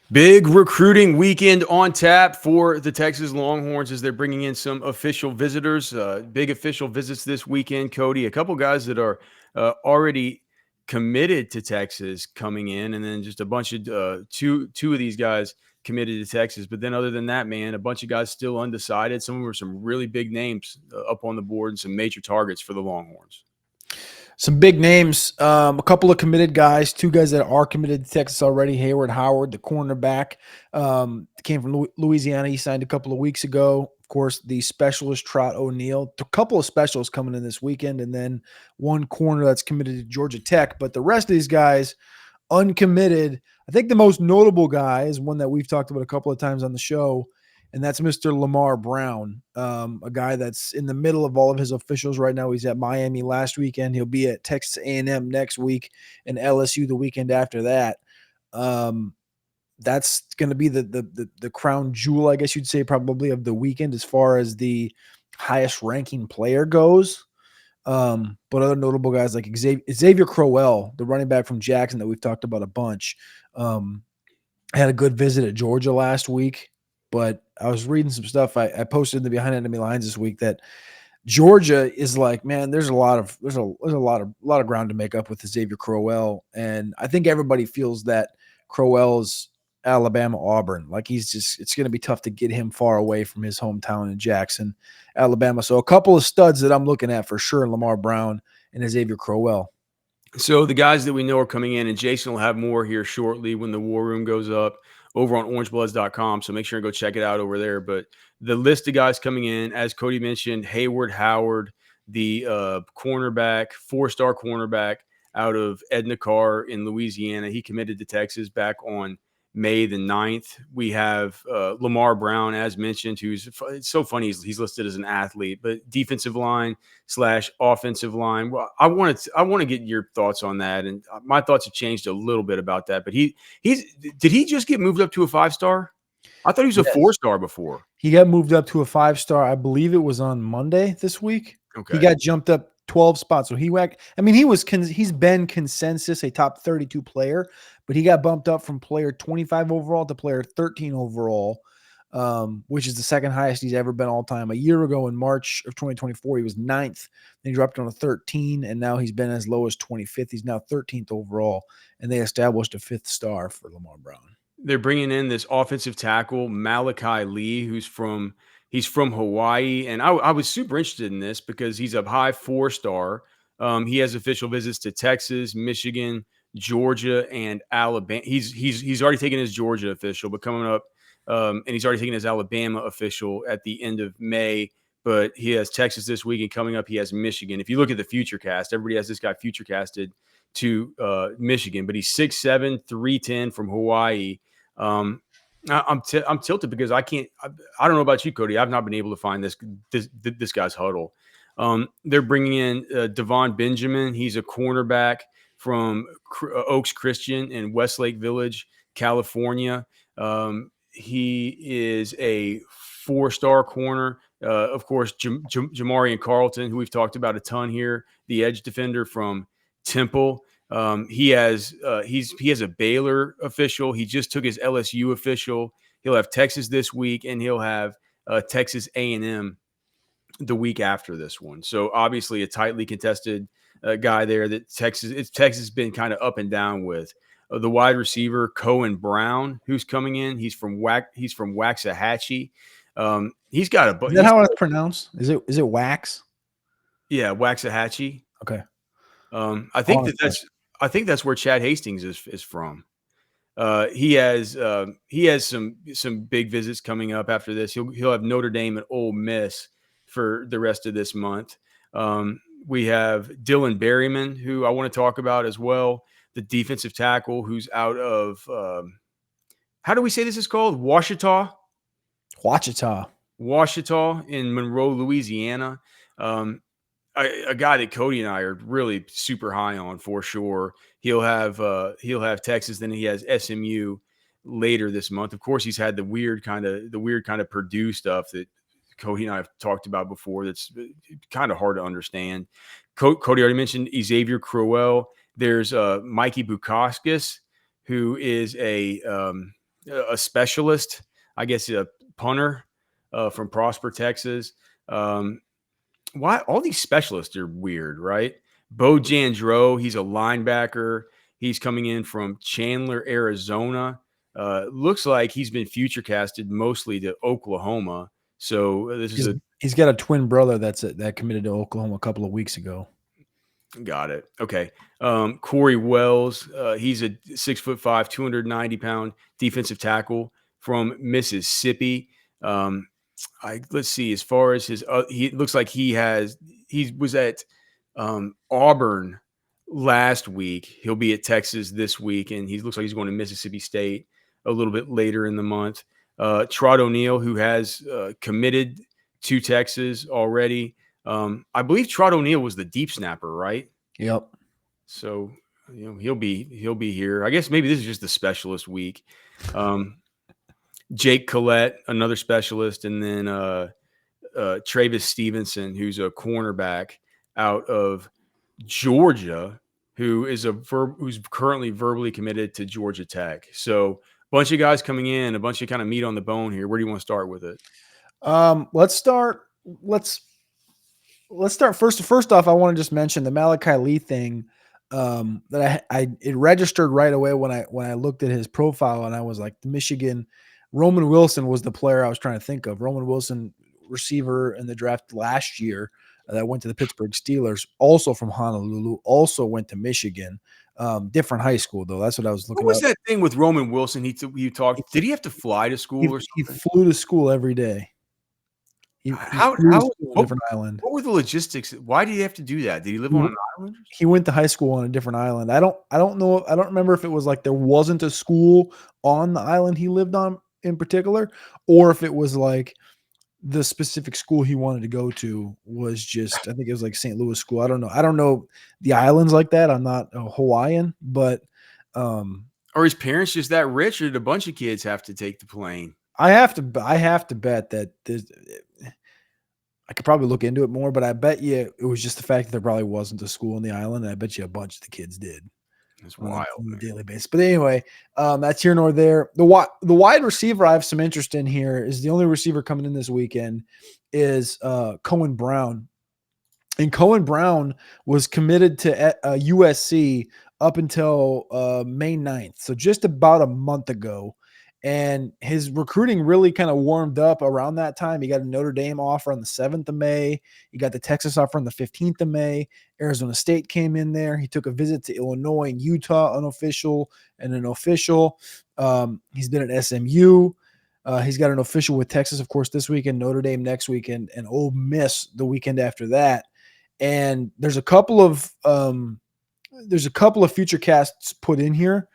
Big recruiting weekend on tap for the Texas Longhorns as they're bringing in some official visitors. Big official visits this weekend, Cody. A couple guys that are already committed to Texas coming in, and then just a bunch of two of these guys committed to Texas. But then, other than that, man, a bunch of guys still undecided. Some of them are some really big names up on the board and some major targets for the Longhorns. Some big names, a couple of committed guys, two guys that are committed to Texas already. Hayward Howard, the cornerback, came from Louisiana. He signed a couple of weeks ago. Of course, the specialist Trot O'Neill. A couple of specialists coming in this weekend, and then one corner that's committed to Georgia Tech. But the rest of these guys, uncommitted. I think the most notable guy is one that we've talked about a couple of times on the show, and that's Mr. Lamar Brown, a guy that's in the middle of all of his officials right now. He's at Miami last weekend. He'll be at Texas A&M next week and LSU the weekend after that. That's going to be the crown jewel, I guess you'd say, probably of the weekend as far as the highest ranking player goes. But other notable guys like Xavier Crowell, the running back from Jackson that we've talked about a bunch, had a good visit at Georgia last week. But I was reading some stuff I posted in the Behind Enemy Lines this week that Georgia is like, man, there's a lot of ground to make up with Xavier Crowell, and I think everybody feels that Crowell's Alabama Auburn. Like it's going to be tough to get him far away from his hometown in Jackson, Alabama. So a couple of studs that I'm looking at for sure: Lamar Brown and Xavier Crowell. So the guys that we know are coming in, and Jason will have more here shortly when the War Room goes up over on orangebloods.com. So make sure and go check it out over there. But the list of guys coming in, as Cody mentioned, Hayward Howard, the cornerback, 4-star cornerback out of Edna Carr in Louisiana. He committed to Texas back on May the 9th. We have Lamar Brown, as mentioned, it's so funny he's listed as an athlete, but defensive line / offensive line. Well, I want to get your thoughts on that, and my thoughts have changed a little bit about that. But did he just get moved up to a 5-star? I thought he was a 4-star before. He got moved up to a 5-star. I believe it was on Monday this week. Okay. He got jumped up 12 spots. So he's been consensus a top 32 player, but he got bumped up from player 25 overall to player 13 overall, which is the second highest he's ever been all time. A year ago in March of 2024, he was 9th. Then he dropped down to 13, and now he's been as low as 25th. He's now 13th overall, and they established a 5th star for Lamar Brown. They're bringing in this offensive tackle, Malachi Lee, he's from Hawaii. And I was super interested in this because he's a high 4-star. He has official visits to Texas, Michigan, Georgia, and Alabama. He's already taken his Georgia official, but coming up, and he's already taken his Alabama official at the end of May. But he has Texas this week, and coming up, he has Michigan. If you look at the future cast, everybody has this guy future casted to Michigan, but he's 6'7", 310 from Hawaii. I'm tilted because I don't know about you, Cody. I've not been able to find this guy's huddle. They're bringing in Devon Benjamin. He's a cornerback from Oaks Christian in Westlake Village, California. He is a 4-star corner. Of course, Jamarian Carlton, who we've talked about a ton here, the edge defender from Temple. He has a Baylor official. He just took his LSU official. He'll have Texas this week, and he'll have Texas A&M the week after this one. So obviously a tightly contested guy there that Texas has been kind of up and down with. The wide receiver Cohen Brown, who's coming in. He's from Waxahachie. He's got a. Is that how it's pronounced? Is it Wax? Yeah, Waxahachie. Okay. I think that's where Chad Hastings is from. He has some big visits coming up after this. He'll have Notre Dame and Ole Miss for the rest of this month. We have Dylan Berryman, who I want to talk about as well, the defensive tackle who's out of how do we say this is called? Washita in Monroe, Louisiana. A guy that Cody and I are really super high on for sure. He'll have Texas, then he has SMU later this month. Of course, he's had the weird kind of Purdue stuff that Cody and I have talked about before. That's kind of hard to understand. Cody already mentioned Xavier Crowell. There's Mikey Bukauskas, who is a a specialist, I guess a punter from Prosper, Texas. Um, why all these specialists are weird, right? Bo Jandreau, he's a linebacker. He's coming in from Chandler, Arizona. Looks like he's been future casted mostly to Oklahoma. So this is He's a he's got a twin brother that committed to Oklahoma a couple of weeks ago. got it. Okay. Corey Wells, he's a 6'5", 290-pound defensive tackle from Mississippi. Let's see. As far as his, he looks like he was at Auburn last week. He'll be at Texas this week, and he looks like he's going to Mississippi State a little bit later in the month. Trot O'Neal, who has committed to Texas already. I believe Trot O'Neal was the deep snapper, right? Yep. So he'll be here. I guess maybe this is just the specialist week. Jake Collette, another specialist, and then Travis Stevenson, who's a cornerback out of Georgia, who's currently verbally committed to Georgia Tech. So a bunch of guys coming in, a bunch of kind of meat on the bone here. Where do you want to start with it? Let's start. Let's start first. First off, I want to just mention the Malachi Lee thing. That it registered right away when I looked at his profile, and I was like, the Michigan Roman Wilson was the player I was trying to think of. Roman Wilson, receiver in the draft last year, that went to the Pittsburgh Steelers, also from Honolulu, also went to Michigan. Different high school though. That's what I was What looking was up. that thing with Roman Wilson? He talked. Did he have to fly to school or He something? flew to school every day. He How flew to how school on a different island. what were the logistics? Why did he have to do that? Did he live on an island? He went to high school on a different island. I don't know. I don't remember if it was like there wasn't a school on the island he lived on in particular, or if it was like the specific school he wanted to go to was just, I think it was like St. Louis school. I don't know. I don't know the islands like that. I'm not a Hawaiian, but Or his parents just that rich, or did a bunch of kids have to take the plane? I have to bet that I could probably look into it more, but I bet you it was just the fact that there probably wasn't a school on the island. And I bet you a bunch of the kids did It's on wild. a daily basis. But anyway, that's here nor there. The wide receiver I have some interest in here is the only receiver coming in this weekend is Cohen Brown. And Cohen Brown was committed to USC up until May 9th. So just about a month ago. And his recruiting really kind of warmed up around that time. He got a Notre Dame offer on the 7th of May. He got the Texas offer on the 15th of May. Arizona State came in there. He took a visit to Illinois and Utah, unofficial and an official. He's been at SMU. He's got an official with Texas, of course, this weekend, Notre Dame next weekend, and Ole Miss the weekend after that. And there's a couple of future casts put in here.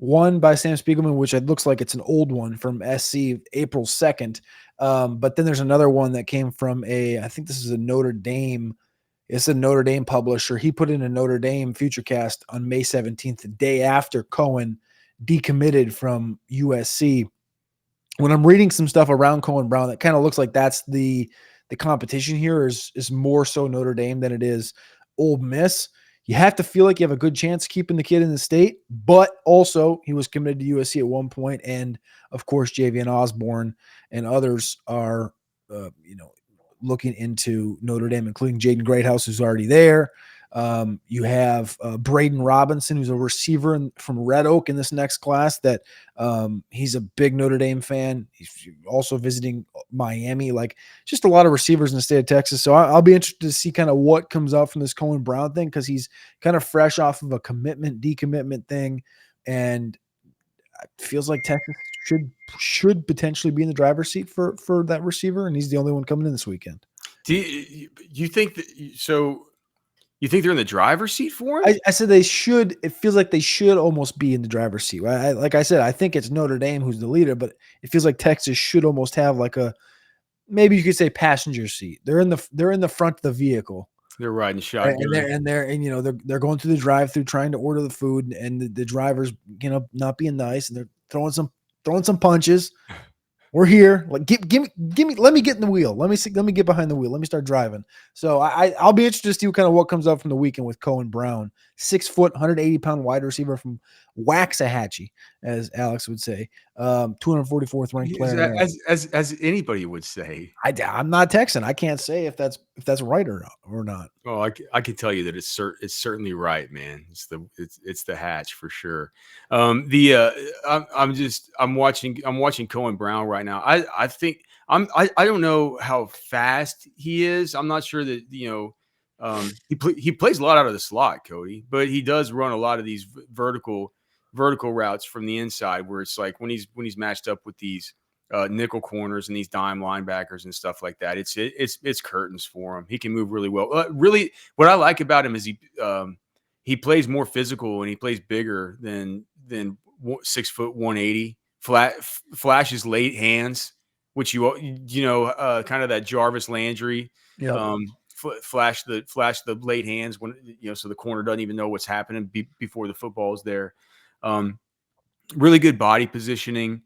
One by Sam Spiegelman, which it looks like it's an old one from SC, April 2nd. But then there's another one that came from I think this is a Notre Dame. It's a Notre Dame publisher. He put in a Notre Dame future cast on May 17th, the day after Cohen decommitted from USC. When I'm reading some stuff around Cohen Brown, that kind of looks like that's the competition here is more so Notre Dame than it is Ole Miss. You have to feel like you have a good chance keeping the kid in the state, but also he was committed to USC at one point, and of course Javian Osborne and others are, looking into Notre Dame, including Jaden Greathouse, who's already there. You have Braden Robinson, who's a receiver from Red Oak in this next class. That he's a big Notre Dame fan. He's also visiting Miami. Like, just a lot of receivers in the state of Texas. So I'll be interested to see kind of what comes out from this Cohen Brown thing, because he's kind of fresh off of a decommitment thing, and it feels like Texas should potentially be in the driver's seat for that receiver, and he's the only one coming in this weekend. Do you think that? So you think they're in the driver's seat for him? I said they should. It feels like they should almost be in the driver's seat. Like I said, I think it's Notre Dame who's the leader, but it feels like Texas should almost have like maybe you could say passenger seat. They're in the front of the vehicle. They're riding shotgun, and they're going through the drive-through trying to order the food, and the driver's not being nice, and they're throwing some punches. We're here. Like, give me. Let me get in the wheel. Let me see. Let me get behind the wheel. Let me start driving. So I'll be interested to see kind of what comes up from the weekend with Cohen Brown, 6 foot, 180-pound wide receiver from Waxahachie, as Alex would say, 244th ranked player in America. As anybody would say. I'm not Texan. I can't say if that's right or not. Oh, I can tell you that it's certainly right, man. It's the hatch for sure. I'm watching Cohen Brown right now. I think I don't know how fast he is. I'm not sure that he plays a lot out of the slot, Cody, but he does run a lot of these vertical routes from the inside where it's like when he's matched up with these nickel corners and these dime linebackers and stuff like that. It's curtains for him. He can move really well. Really, what I like about him is he plays more physical and he plays bigger than 6 foot 180. Flashes late hands, which kind of that Jarvis Landry. Yeah. Flash the late hands when so the corner doesn't even know what's happening before the football is there. Really good body positioning.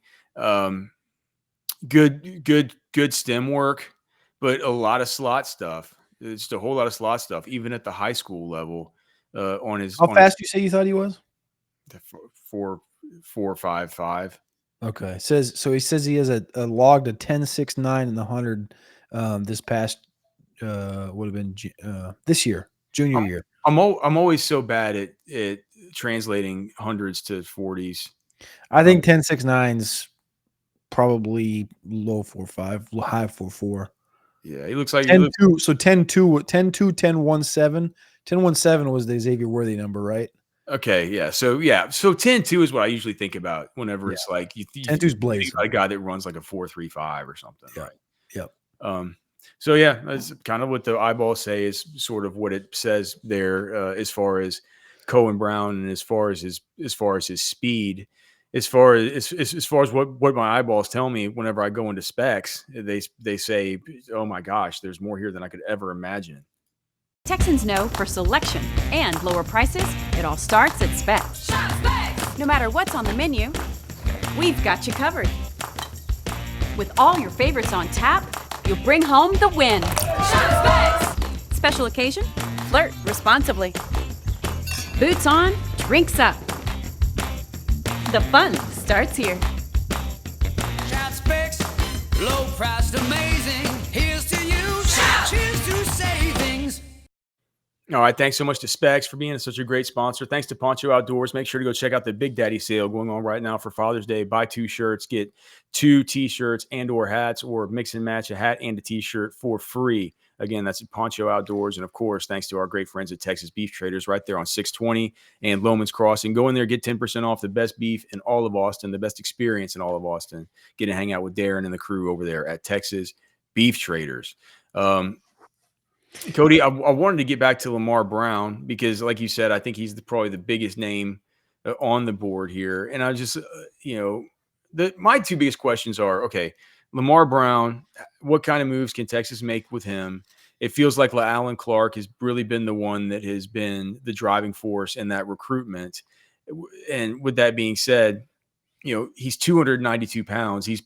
Good stem work, but a lot of slot stuff. It's just a whole lot of slot stuff, even at the high school level. How fast you say you thought he was? 4.55. Okay. He says he has a logged a 10.69 in the 100 this past would have been this year, junior year. I'm always so bad at translating hundreds to 40s. I think 10.69's probably low 4.5, high 4.4. Yeah, he looks like 10.2. So 10.2, 10.2, 10.17. 10.17 was the Xavier Worthy number, right? Okay, yeah. So 10.2 is what I usually think about whenever it's like you 10.2's blazing. think about a guy that runs like a 4.35 or something, Yeah. right? Yep. So yeah, that's kind of what the eyeballs say is sort of what it says there as far as Cohen Brown and as far as his speed. As far as what my eyeballs tell me whenever I go into specs, they say, oh my gosh, there's more here than I could ever imagine. Texans know for selection and lower prices, it all starts at Specs. No matter what's on the menu, we've got you covered. With all your favorites on tap, you'll bring home the win. Special occasion? Flirt responsibly. Boots on, drinks up. The fun starts here. Shout Specs, low priced, amazing. Here's to you. Shout. Cheers to savings. All right, thanks so much to Specs for being such a great sponsor. Thanks to Poncho Outdoors. Make sure to go check out the Big Daddy sale going on right now for Father's Day. Buy 2 shirts, get 2 T-shirts and or hats, or mix and match a hat and a T-shirt for free. Again, that's at Poncho Outdoors. And, of course, thanks to our great friends at Texas Beef Traders right there on 620 and Loman's Crossing. Go in there, get 10% off the best beef in all of Austin, the best experience in all of Austin. Get to hang out with Darren and the crew over there at Texas Beef Traders. Cody, I wanted to get back to Lamar Brown because, like you said, I think he's probably the biggest name on the board here. And I just, my 2 biggest questions are, okay, Lamar Brown, what kind of moves can Texas make with him? It feels like Alan Clark has really been the one that has been the driving force in that recruitment. And with that being said, he's 292 pounds. He's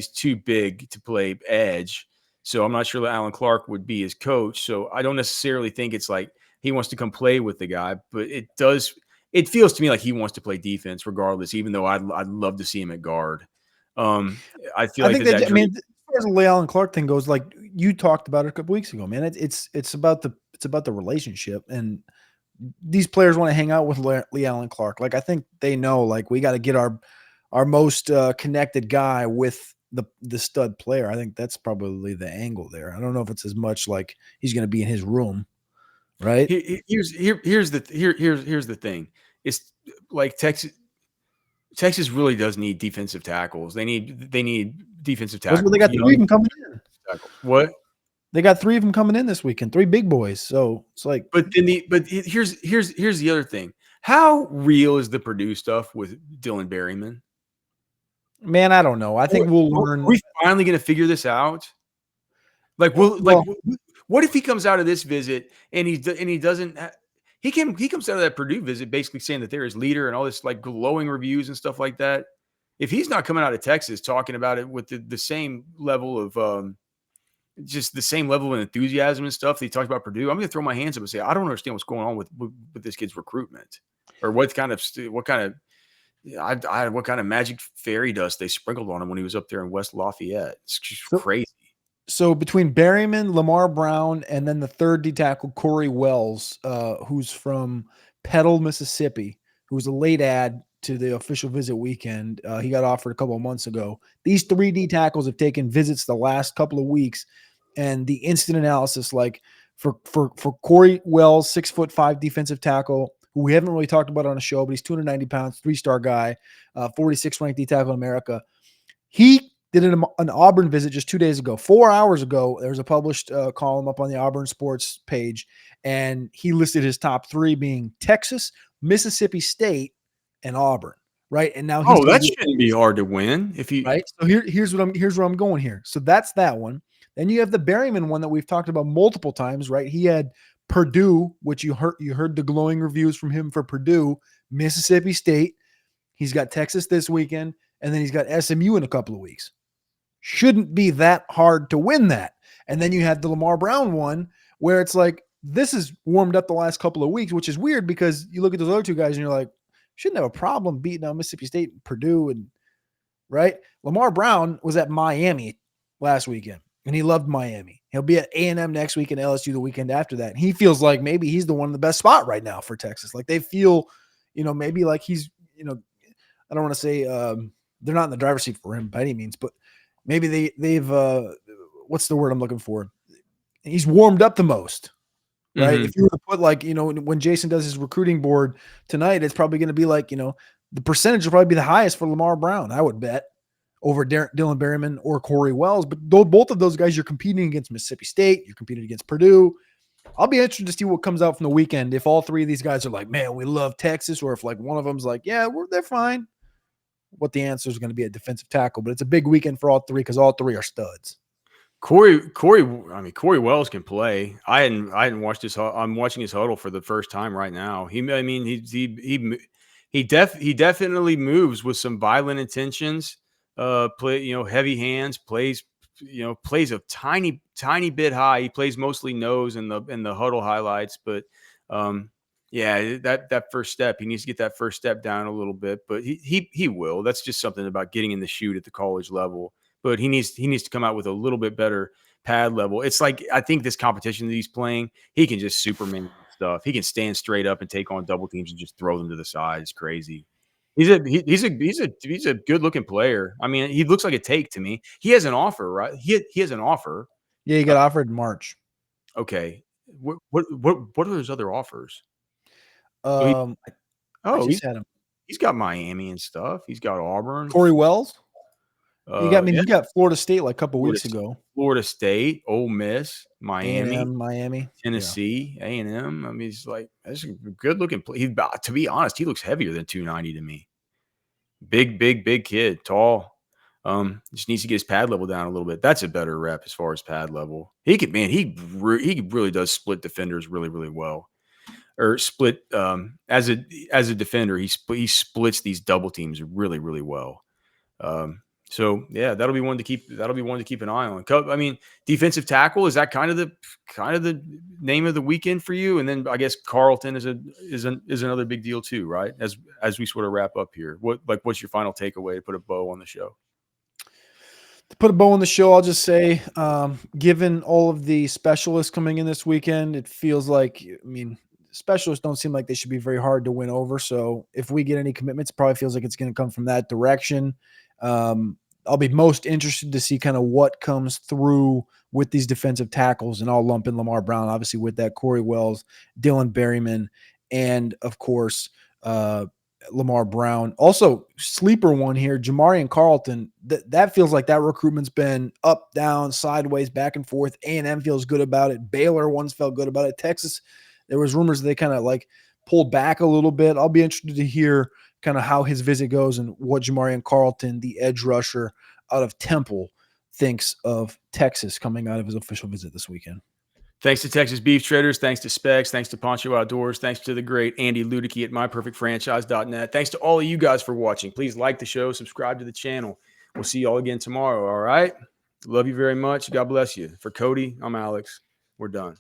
too big to play edge. So I'm not sure that Alan Clark would be his coach. So I don't necessarily think it's like he wants to come play with the guy, but it feels to me like he wants to play defense regardless, even though I'd love to see him at guard. I feel like as far as the Alan Clark thing goes, like you talked about it a couple weeks ago, man, it's about the relationship, and these players want to hang out with Lee Allen Clark. Like, I think they know, like, we got to get our most connected guy with the stud player. I think that's probably the angle there. I don't know if it's as much like he's going to be in his room, right? Here's the thing. It's like Texas really does need defensive tackles. They need defensive tackles. Well, they got 3 of them coming in. What? They got 3 of them coming in this weekend. 3 big boys. So it's like, but here's the other thing. How real is the Purdue stuff with Dylan Berryman? Man, I don't know. I think we'll learn. Are we finally going to figure this out? Like, what if he comes out of this visit and he doesn't? He comes out of that Purdue visit basically saying that they're his leader and all this like glowing reviews and stuff like that. if he's not coming out of Texas talking about it with the same level of just the same level of enthusiasm and stuff that he talked about Purdue, I'm going to throw my hands up and say, I don't understand what's going on with this kid's recruitment, or what kind of magic fairy dust they sprinkled on him when he was up there in West Lafayette. It's just crazy. So between Berryman, Lamar Brown, and then the third D tackle, Corey Wells, who's from Petal, Mississippi, who was a late add to the official visit weekend. He got offered a couple of months ago. These three D tackles have taken visits the last couple of weeks, and the instant analysis, like for Corey Wells, 6'5" defensive tackle, who we haven't really talked about on a show, but he's 290 pounds, 3-star guy, 46th ranked D tackle in America. He did an Auburn visit just 2 days ago. 4 hours ago, there was a published column up on the Auburn Sports page, and he listed his top three being Texas, Mississippi State, and Auburn. Right, and now that shouldn't be hard to win if you right. So here's where I'm going here. So that's that one. Then you have the Berryman one that we've talked about multiple times. Right, he had Purdue, which you heard the glowing reviews from him for Purdue, Mississippi State. He's got Texas this weekend, and then he's got SMU in a couple of weeks. Shouldn't be that hard to win that. And then you had the Lamar Brown one where it's like, this is warmed up the last couple of weeks, which is weird because you look at those other two guys and you're like, shouldn't have a problem beating out Mississippi State and Purdue. And right. Lamar Brown was at Miami last weekend and he loved Miami. He'll be at A&M next week and LSU the weekend after that. And he feels like maybe he's the one in the best spot right now for Texas. Like they feel, maybe like he's, I don't want to say they're not in the driver's seat for him by any means, but maybe they've what's the word I'm looking for? He's warmed up the most, right? Mm-hmm. If you were to put when Jason does his recruiting board tonight, it's probably going to be the percentage will probably be the highest for Lamar Brown, I would bet, over Dylan Berryman or Corey Wells. But both of those guys, you're competing against Mississippi State, you're competing against Purdue. I'll be interested to see what comes out from the weekend. If all three of these guys are like, man, we love Texas, or if one of them's like, yeah, they're fine. What the answer is going to be at defensive tackle, but it's a big weekend for all three because all three are studs. Corey Wells can play. I hadn't watched his. I'm watching his huddle for the first time right now. He definitely moves with some violent intentions. Heavy hands. Plays a tiny bit high. He plays mostly nose in the huddle highlights, but that first step, he needs to get that first step down a little bit, but he will. That's just something about getting in the chute at the college level. But he needs to come out with a little bit better pad level. It's like, I think this competition that he's playing, he can just Superman stuff. He can stand straight up and take on double teams and just throw them to the side. It's crazy. He's a good looking player. I mean, he looks like a take to me. He has an offer, right? He has an offer. Yeah, he got offered in March. Okay. What are those other offers? I just had him. He's got Miami and stuff. He's got Auburn. Corey Wells. He got Florida State a couple weeks ago. Florida State, Ole Miss, Miami, Miami, Tennessee, A&M. I mean, he's like, that's a good looking play. To be honest, he looks heavier than 290 to me. Big kid, tall. Just needs to get his pad level down a little bit. That's a better rep as far as pad level. He really does split defenders really, really well. Or split as a defender, he splits these double teams really, really well. So yeah, that'll be one to keep an eye on. I mean, defensive tackle, is that kind of the name of the weekend for you? And then I guess Carlton is another big deal too, right? As we sort of wrap up here, what's your final takeaway to put a bow on the show? To put a bow on the show, I'll just say, given all of the specialists coming in this weekend, it feels like, specialists don't seem like they should be very hard to win over. So if we get any commitments, it probably feels like it's going to come from that direction. I'll be most interested to see kind of what comes through with these defensive tackles, and I'll lump in Lamar Brown, obviously, with that, Corey Wells, Dylan Berryman, and of course, Lamar Brown. Also, sleeper one here, Jamarian Carlton. That feels like that recruitment's been up, down, sideways, back and forth. A&M feels good about it. Baylor once felt good about it. Texas, there was rumors that they kind of pulled back a little bit. I'll be interested to hear kind of how his visit goes and what Jamarian Carlton, the edge rusher out of Temple, thinks of Texas coming out of his official visit this weekend. Thanks to Texas Beef Traders. Thanks to Specs. Thanks to Poncho Outdoors. Thanks to the great Andy Ludicky at MyPerfectFranchise.net. Thanks to all of you guys for watching. Please like the show, subscribe to the channel. We'll see you all again tomorrow. All right. Love you very much. God bless you. For Cody, I'm Alex. We're done.